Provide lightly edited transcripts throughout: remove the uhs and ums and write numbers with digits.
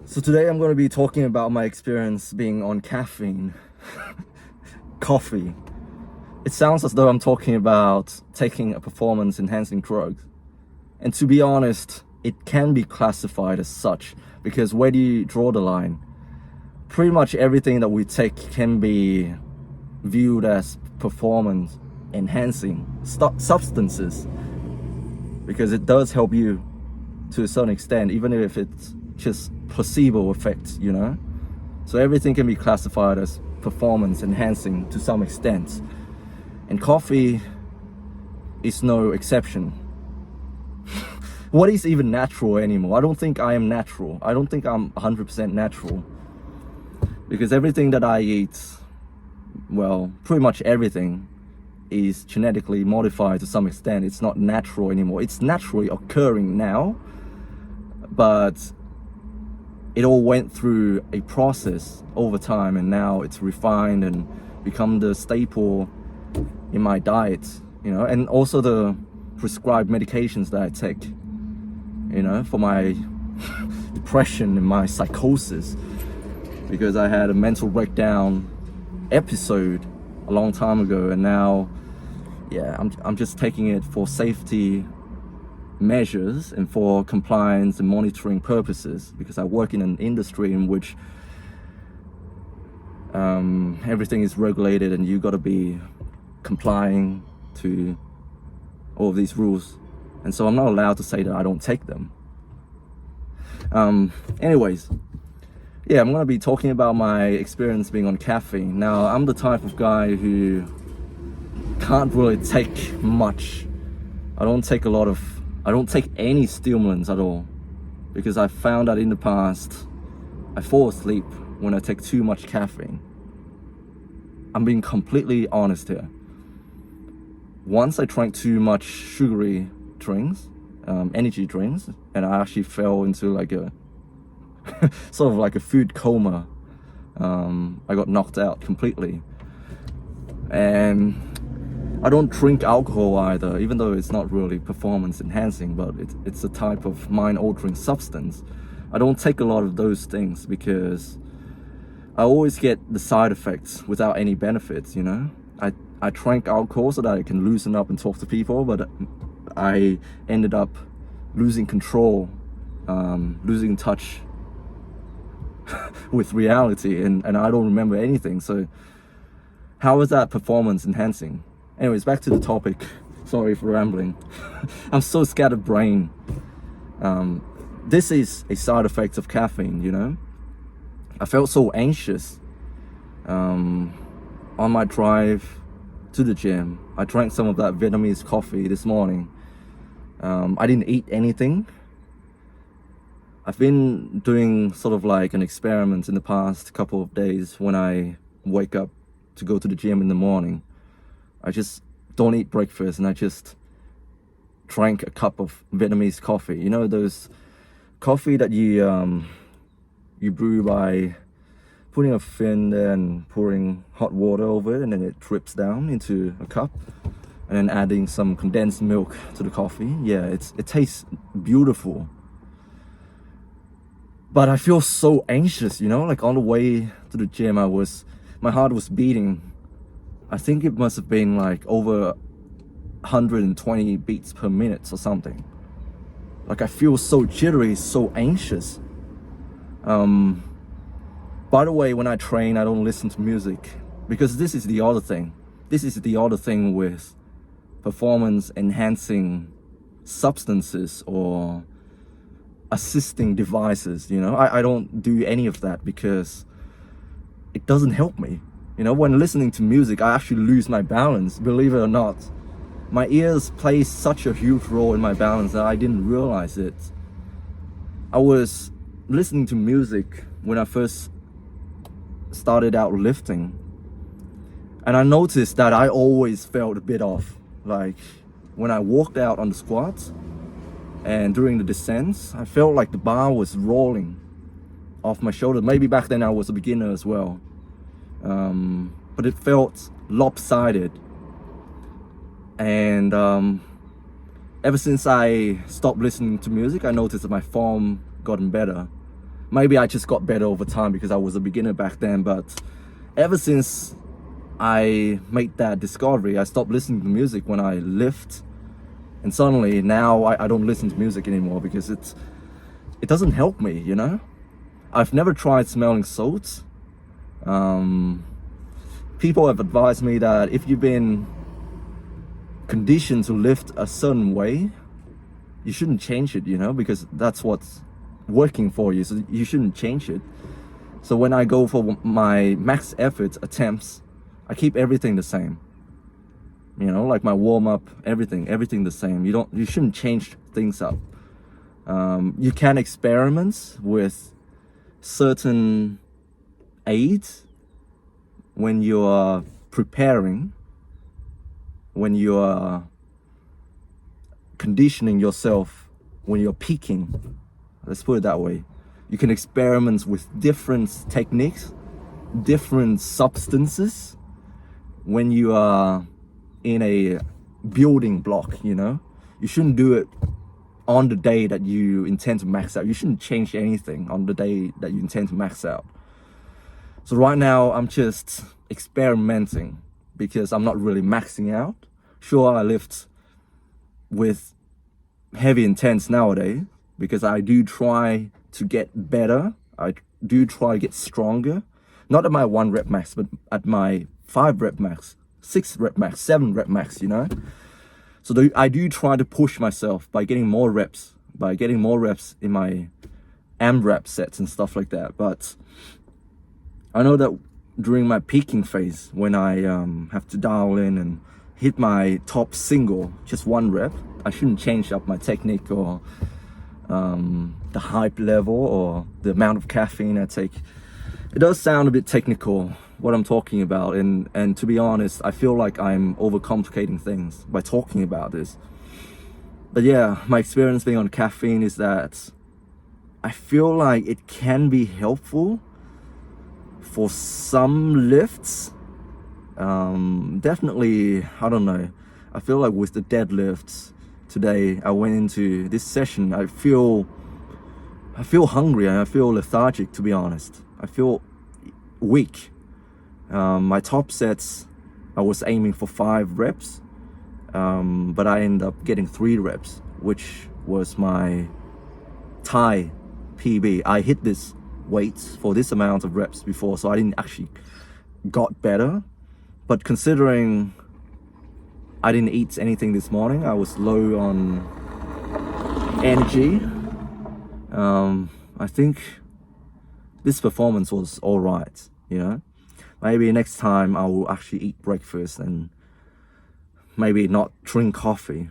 So today I'm going to be talking about my experience being on caffeine, coffee. It sounds as though I'm talking about taking a performance-enhancing drug. And to be honest, it can be classified as such, because where do you draw the line? Pretty much everything that we take can be viewed as performance-enhancing substances, because it does help you to a certain extent, even if it's just placebo effects, you know? So everything can be classified as performance enhancing to some extent. And coffee is no exception. What is even natural anymore? I don't think I am natural. I don't think I'm 100% natural. Because everything that I eat, well, pretty much everything is genetically modified to some extent. It's not natural anymore. It's naturally occurring now, but it all went through a process over time, and now it's refined and become the staple in my diet, you know, and also the prescribed medications that I take, you know, for my depression and my psychosis, because I had a mental breakdown episode a long time ago, and now, yeah, I'm just taking it for safety measures and for compliance and monitoring purposes, because I work in an industry in which everything is regulated and you got to be complying to all of these rules, and so I'm not allowed to say that I don't take them. Anyways, yeah, I'm gonna be talking about my experience being on caffeine. Now, I'm the type of guy who can't really take much. I don't take any stimulants at all, because I found that in the past I fall asleep when I take too much caffeine. I'm being completely honest here. Once I drank too much sugary drinks, energy drinks, and I actually fell into like a sort of like a food coma. I got knocked out completely. And I don't drink alcohol either, even though it's not really performance enhancing, but it's a type of mind altering substance. I don't take a lot of those things because I always get the side effects without any benefits, you know? I drank alcohol so that I can loosen up and talk to people, but I ended up losing control, losing touch with reality, and I don't remember anything. So how is that performance enhancing? Anyways, back to the topic. Sorry for rambling. I'm so scatterbrained. This is a side effect of caffeine, you know? I felt so anxious on my drive to the gym. I drank some of that Vietnamese coffee this morning. I didn't eat anything. I've been doing sort of like an experiment in the past couple of days. When I wake up to go to the gym in the morning, I just don't eat breakfast, and I just drank a cup of Vietnamese coffee. You know, those coffee that you brew by putting a fin there and pouring hot water over it, and then it drips down into a cup, and then adding some condensed milk to the coffee. Yeah, it tastes beautiful. But I feel so anxious, you know, like on the way to the gym, my heart was beating. I think it must have been like over 120 beats per minute or something. Like I feel so jittery, so anxious. By the way, when I train, I don't listen to music, because this is the other thing. This is the other thing with performance enhancing substances or assisting devices, you know. I don't do any of that because it doesn't help me. You know, when listening to music, I actually lose my balance, believe it or not. My ears play such a huge role in my balance that I didn't realize it. I was listening to music when I first started out lifting, and I noticed that I always felt a bit off. Like when I walked out on the squats and during the descents, I felt like the bar was rolling off my shoulder. Maybe back then I was a beginner as well. But it felt lopsided. And ever since I stopped listening to music, I noticed that my form gotten better. Maybe I just got better over time because I was a beginner back then, but ever since I made that discovery, I stopped listening to music when I lift, and suddenly now I don't listen to music anymore because it doesn't help me, you know? I've never tried smelling salts. People have advised me that if you've been conditioned to lift a certain way, you shouldn't change it, you know, because that's what's working for you, so you shouldn't change it. So when I go for my max effort attempts, I keep everything the same, you know, like my warm-up, everything the same. You shouldn't change things up. You can experiment with certain aids when you are preparing, when you are conditioning yourself, when you're peaking. Let's put it that way. You can experiment with different techniques, different substances when you are in a building block, you know. You shouldn't do it on the day that you intend to max out. You shouldn't change anything on the day that you intend to max out. So right now I'm just experimenting because I'm not really maxing out. Sure, I lift with heavy intense nowadays because I do try to get better. I do try to get stronger. Not at my 1 rep max, but at my 5 rep max, 6 rep max, 7 rep max, you know? So I do try to push myself by getting more reps, in my AMRAP sets and stuff like that. But I know that during my peaking phase, when I have to dial in and hit my top single, just 1 rep, I shouldn't change up my technique or the hype level or the amount of caffeine I take. It does sound a bit technical, what I'm talking about, and to be honest, I feel like I'm overcomplicating things by talking about this. But yeah, my experience being on caffeine is that I feel like it can be helpful for some lifts. Definitely, I don't know. I feel like with the deadlifts today, I went into this session, I feel hungry and I feel lethargic, to be honest. I feel weak. My top sets, I was aiming for 5 reps, but I ended up getting 3 reps, which was my Thai PB. I hit this weight for this amount of reps before, so I didn't actually got better. But considering I didn't eat anything this morning, I was low on energy, I think this performance was all right, you know. Maybe next time I will actually eat breakfast and maybe not drink coffee.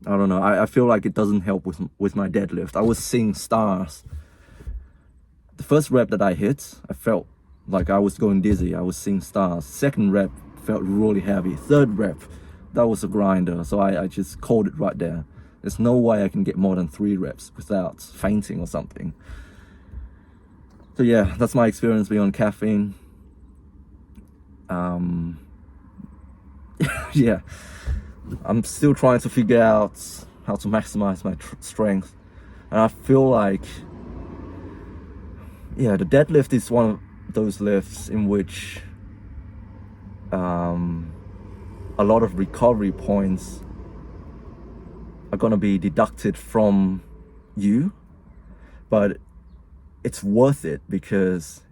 I don't know. I feel like it doesn't help with my deadlift. I was seeing stars. The first rep that I hit, I felt like I was going dizzy. I was seeing stars. Second rep felt really heavy. Third rep, that was a grinder. So I just called it right there. There's no way I can get more than 3 reps without fainting or something. So yeah, that's my experience being on caffeine. Yeah, I'm still trying to figure out how to maximize my strength. And I feel like, yeah, the deadlift is one of those lifts in which a lot of recovery points are gonna be deducted from you, but it's worth it because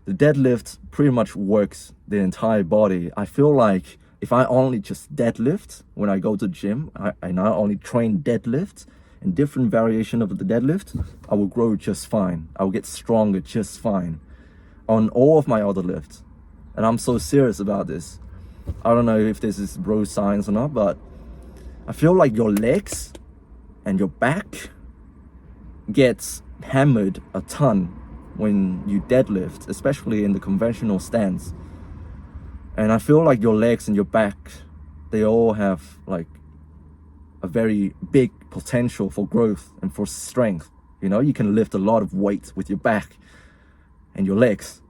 the deadlift pretty much works the entire body. I feel like if I only just deadlift when I go to the gym, I not only train deadlift and different variation of the deadlift, I will grow just fine. I will get stronger just fine on all of my other lifts. And I'm so serious about this. I don't know if this is bro science or not, but I feel like your legs and your back gets hammered a ton when you deadlift, especially in the conventional stance. And I feel like your legs and your back, they all have like a very big potential for growth and for strength. You know, you can lift a lot of weight with your back and your legs.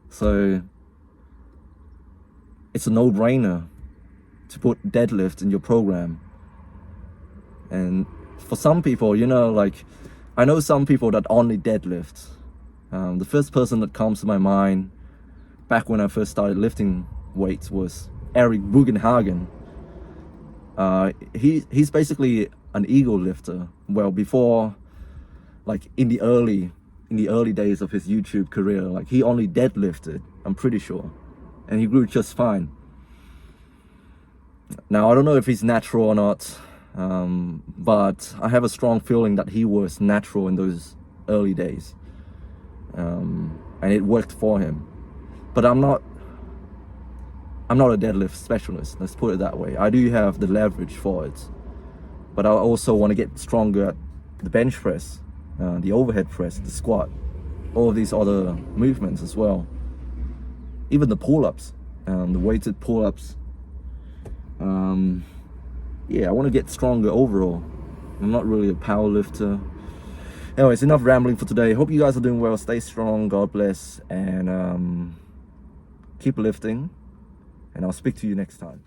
So it's a no-brainer to put deadlift in your program. And for some people, you know, like I know some people that only deadlift. The first person that comes to my mind back when I first started lifting weights was Eric Bugenhagen. He's basically an ego lifter. Well, before, like in the early days of his YouTube career, like he only deadlifted, I'm pretty sure, and he grew just fine. Now I don't know if he's natural or not, but I have a strong feeling that he was natural in those early days, and it worked for him. But I'm not a deadlift specialist, let's put it that way. I do have the leverage for it, but I also want to get stronger at the bench press, the overhead press, the squat, all of these other movements as well. Even the pull-ups, the weighted pull-ups. Yeah, I want to get stronger overall. I'm not really a power lifter. Anyways, enough rambling for today. Hope you guys are doing well. Stay strong, God bless, and keep lifting. And I'll speak to you next time.